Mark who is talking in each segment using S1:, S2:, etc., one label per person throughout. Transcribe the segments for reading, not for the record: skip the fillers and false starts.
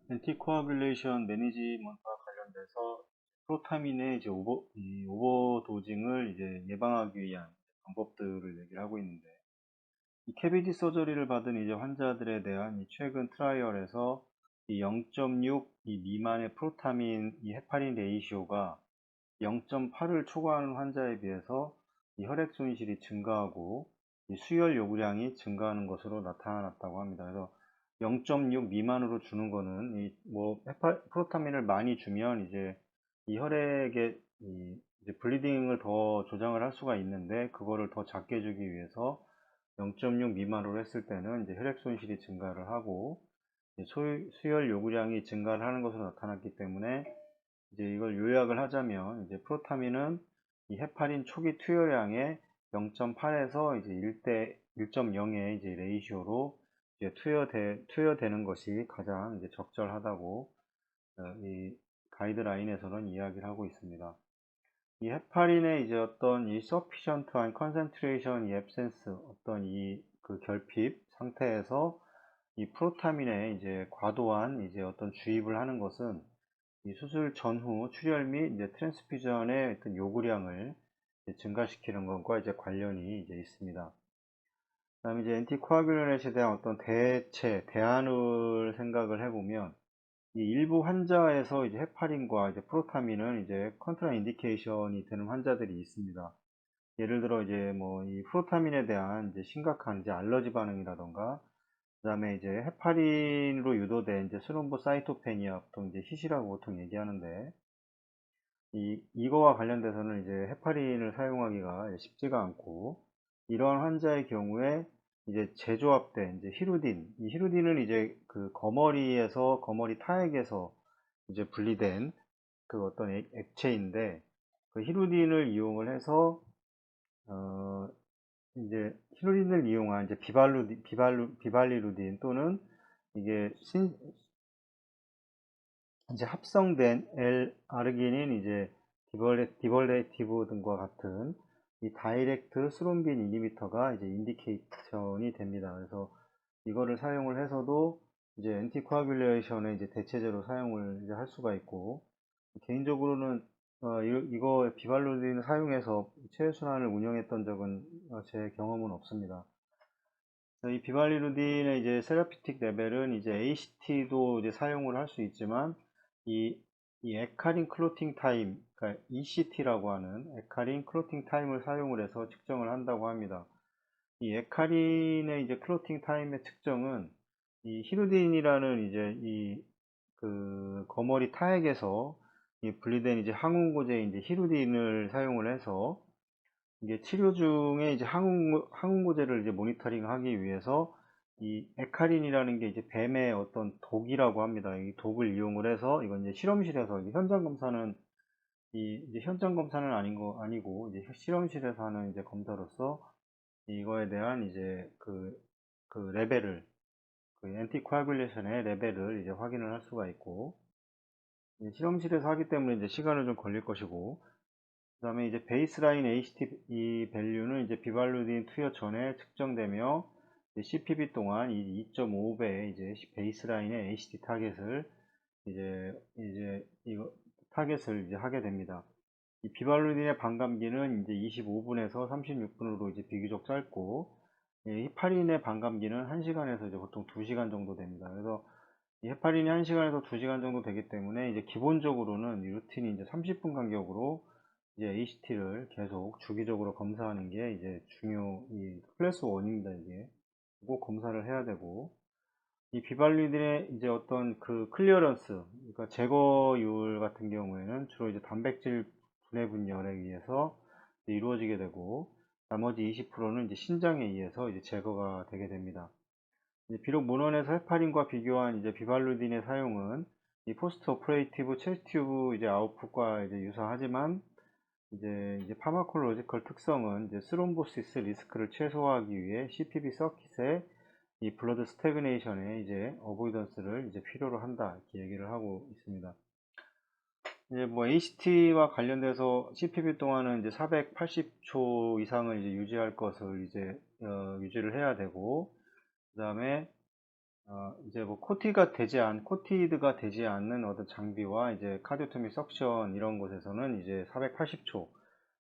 S1: 엔티코아뷸레이션 매니지먼트와 관련돼서 프로타민의 이제 오버도징을 이제 예방하기 위한 방법들을 얘기를 하고 있는데, 이 캐비티 서저리를 받은 이제 환자들에 대한 이 최근 트라이얼에서 이 0.6 이 미만의 프로타민 이 헤파린 레이시오가 0.8을 초과하는 환자에 비해서 이 혈액 손실이 증가하고 이 수혈 요구량이 증가하는 것으로 나타났다고 합니다. 그래서 0.6 미만으로 주는 거는 프로타민을 많이 주면 이제 이 혈액의 이제 블리딩을 더 조장을 할 수가 있는데, 그거를 더 작게 주기 위해서 0.6 미만으로 했을 때는 이제 혈액 손실이 증가를 하고 수혈 요구량이 증가를 하는 것으로 나타났기 때문에, 이제 이걸 요약을 하자면 이제 프로타민은 이 헤파린 초기 투여량의 0.8에서 이제 1.0의 이제 레이시오로 이제 투여되는 것이 가장 이제 적절하다고 이 가이드라인에서는 이야기를 하고 있습니다. 이 헤파린의 이제 어떤 이 sufficient한 concentration, 이 absence, 어떤 이 그 결핍 상태에서 이 프로타민의 이제 과도한 이제 어떤 주입을 하는 것은 이 수술 전후 출혈 및 이제 트랜스퓨전의 어떤 요구량을 이제 증가시키는 것과 이제 관련이 이제 있습니다. 그다음에 이제 엔티코아뷸런트에 대한 어떤 대안을 생각을 해보면, 이 일부 환자에서 이제 헤파린과 이제 프로타민은 이제 컨트라 인디케이션이 되는 환자들이 있습니다. 예를 들어 이제 뭐 이 프로타민에 대한 이제 심각한 이제 알러지 반응이라던가, 그다음에 이제 헤파린으로 유도된 이제 스롬보사이토페니아, 보통 이제 히시라고 보통 얘기하는데, 이거와 관련돼서는 이제 헤파린을 사용하기가 쉽지가 않고, 이러한 환자의 경우에 이제 재조합된 이제 이 히루딘은 이제 그 거머리 타액에서 이제 분리된 그 어떤 액체인데, 그 히루딘을 이용을 해서 이제 히루딘을 이용한 이제 비발리루딘 또는 이게 이제 합성된 L-아르기닌, 이제 디벌레이티브 등과 같은 이 다이렉트 스롬빈 이니비터가 이제 인디케이션이 됩니다. 그래서 이거를 사용을 해서도 이제 엔티코아뷸레이션의 이제 대체제로 사용을 이제 할 수가 있고, 개인적으로는 이거 비발로딘을 사용해서 체외순환을 운영했던 적은 제 경험은 없습니다. 이 비발리루딘의 이제 세라피틱 레벨은 이제 ACT도 이제 사용을 할 수 있지만, 이, 이 에카린 클로팅 타임, 그러니까 ECT라고 하는 에카린 클로팅 타임을 사용을 해서 측정을 한다고 합니다. 이 에카린의 이제 클로팅 타임의 측정은 이 히루딘이라는 이제 이 그 거머리 타액에서 이 분리된 이제 항응고제 이제 히루딘을 사용을 해서 이게 치료 중에 이제 항응고제를 이제 모니터링 하기 위해서 이 에카린이라는 게 이제 뱀의 어떤 독이라고 합니다. 이 독을 이용을 해서, 이건 이제 실험실에서 이제 현장 검사는 아니고 이제 실험실에서 하는 이제 검사로서 이거에 대한 이제 그 레벨을, 그 엔티코아뷸레이션의 레벨을 이제 확인을 할 수가 있고, 실험실에서 하기 때문에 이제 시간은 좀 걸릴 것이고, 그 다음에 이제 베이스라인 ACT 이 밸류는 이제 비발루딘 투여 전에 측정되며, CPB 동안 이 2.5배의 이제 베이스라인의 ACT 타겟을 이거 타겟을 이제 하게 됩니다. 이 비발루딘의 반감기는 이제 25분에서 36분으로 이제 비교적 짧고, 헤파린의 반감기는 1시간에서 이제 보통 2시간 정도 됩니다. 그래서 이 헤파린이 1시간에서 2시간 정도 되기 때문에 이제 기본적으로는 이 루틴이 이제 30분 간격으로 이제 ACT를 계속 주기적으로 검사하는 게 이제 이 클래스 1입니다. 이게 꼭 검사를 해야 되고, 이 비발리딘의 이제 어떤 그 클리어런스, 그러니까 제거율 같은 경우에는 주로 이제 단백질 분해 분열에 의해서 이루어지게 되고, 나머지 20%는 이제 신장에 의해서 이제 제거가 되게 됩니다. 비록 문헌에서 헤파린과 비교한 이제 비발루딘의 사용은 이 포스트 오퍼레이티브 체스트 튜브 이제 아웃풋과 이제 유사하지만, 이제 파마콜로지컬 특성은 이제 스롬보시스 리스크를 최소화하기 위해 CPB 서킷의 이 블러드 스태그네이션의 이제 어보이던스를 이제 필요로 한다, 이렇게 얘기를 하고 있습니다. 이제 뭐 ACT와 관련돼서 CPB 동안은 이제 480초 이상을 이제 유지할 것을 이제 유지를 해야 되고, 그 다음에 이제 뭐 코티드가 되지 않는 어떤 장비와 이제 카디오토미 석션 이런 곳에서는 이제 480초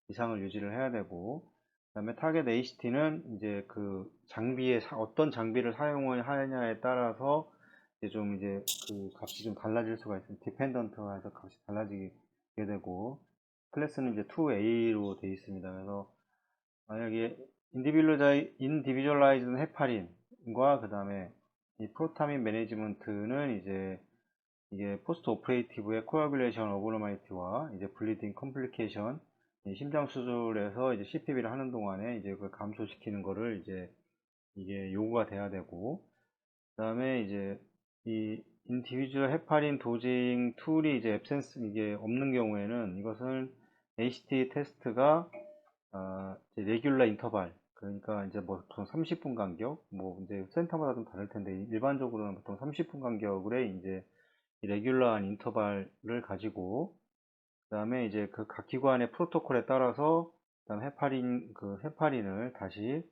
S1: 이상을 유지를 해야 되고, 그다음에 타겟 ACT는 이제 그 어떤 장비를 사용을 하느냐에 따라서 이제 그 값이 좀 달라질 수가 있습니다. 디펜던트화해서 값이 달라지게 되고, 클래스는 이제 2A로 되어 있습니다. 그래서 만약에 인디비주얼라이즈드 헤파린과 그 다음에 이 프로타민 매니지먼트는 이제 이게 포스트 오퍼레이티브의 코아뷸레이션 어브노말리티와 이제 블리딩 컴플리케이션, 심장 수술에서 이제 CPB를 하는 동안에 이제 그걸 감소시키는 거를 이제 이게 요구가 돼야 되고, 그다음에 이제 이 인디비주얼 헤파린 도징 툴이 이제 이게 없는 경우에는 이것은 ACT 테스트가 이제 레귤러 인터벌, 그러니까 이제 뭐 보통 30분 간격, 뭐 이제 센터마다 좀 다를 텐데 일반적으로는 보통 30분 간격으로 이제 레귤러한 인터벌을 가지고, 그다음에 이제 그 각 기관의 프로토콜에 따라서 그다음 헤파린을 다시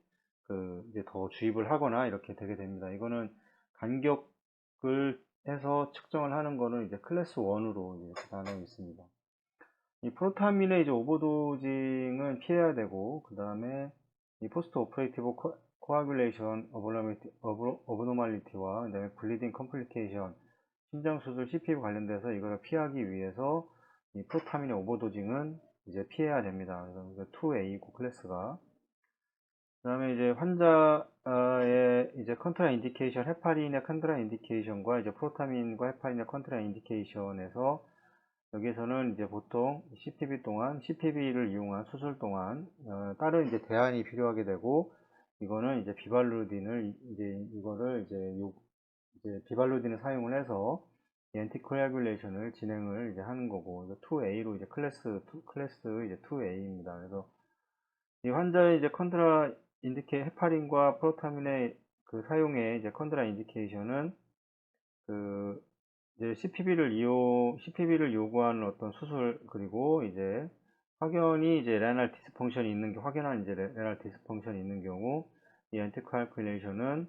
S1: 그 이제 더 주입을 하거나 이렇게 되게 됩니다. 이거는 간격을 해서 측정을 하는 거는 이제 클래스 1으로 이제 나눠 있습니다. 이 프로타민의 이제 오버도징은 피해야 되고, 그 다음에 이 포스트 오퍼레이티브 코아뷸레이션 어브노말리티와 그 다음에 블리딩 컴플리케이션, 심장 수술 CPV 관련돼서 이거를 피하기 위해서 이 프로타민의 오버도징은 이제 피해야 됩니다. 그래서 2A고 클래스가. 그 다음에 이제 환자의 이제 컨트라 인디케이션, 헤파린의 컨트라 인디케이션과 이제 프로타민과 헤파린의 컨트라 인디케이션에서, 여기서는 이제 보통 CPB를 이용한 수술 동안 다른 이제 대안이 필요하게 되고, 이거는 이제 비발루딘을 사용을 해서 엔티코아뷸레이션을 진행을 이제 하는 거고, 이거 2A로 이제 클래스 이제 2A입니다. 그래서 이 환자의 이제 헤파린과 프로타민의 그 사용의 이제 컨트라 인디케이션은 그 이제 CPB를 요구하는 어떤 수술, 그리고 이제 확연한 이제 레날 디스펑션이 있는 경우, 이 엔티코아뷸레이션은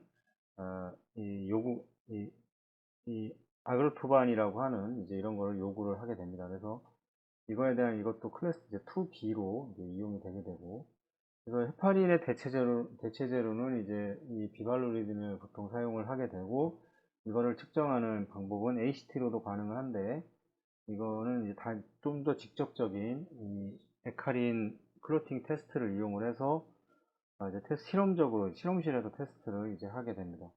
S1: 이 아그로토반이라고 하는 이제 이런 거를 요구를 하게 됩니다. 그래서 이거에 대한 이것도 클래스 이제 2B로 이제 이용이 되게 되고, 그래서 헤파린의 대체제로는 이제 이 비발로리딘을 보통 사용을 하게 되고, 이거를 측정하는 방법은 ACT로도 가능을 한데, 이거는 이제 좀 더 직접적인 이 에카린 클로팅 테스트를 이용을 해서 이제 실험실에서 테스트를 이제 하게 됩니다.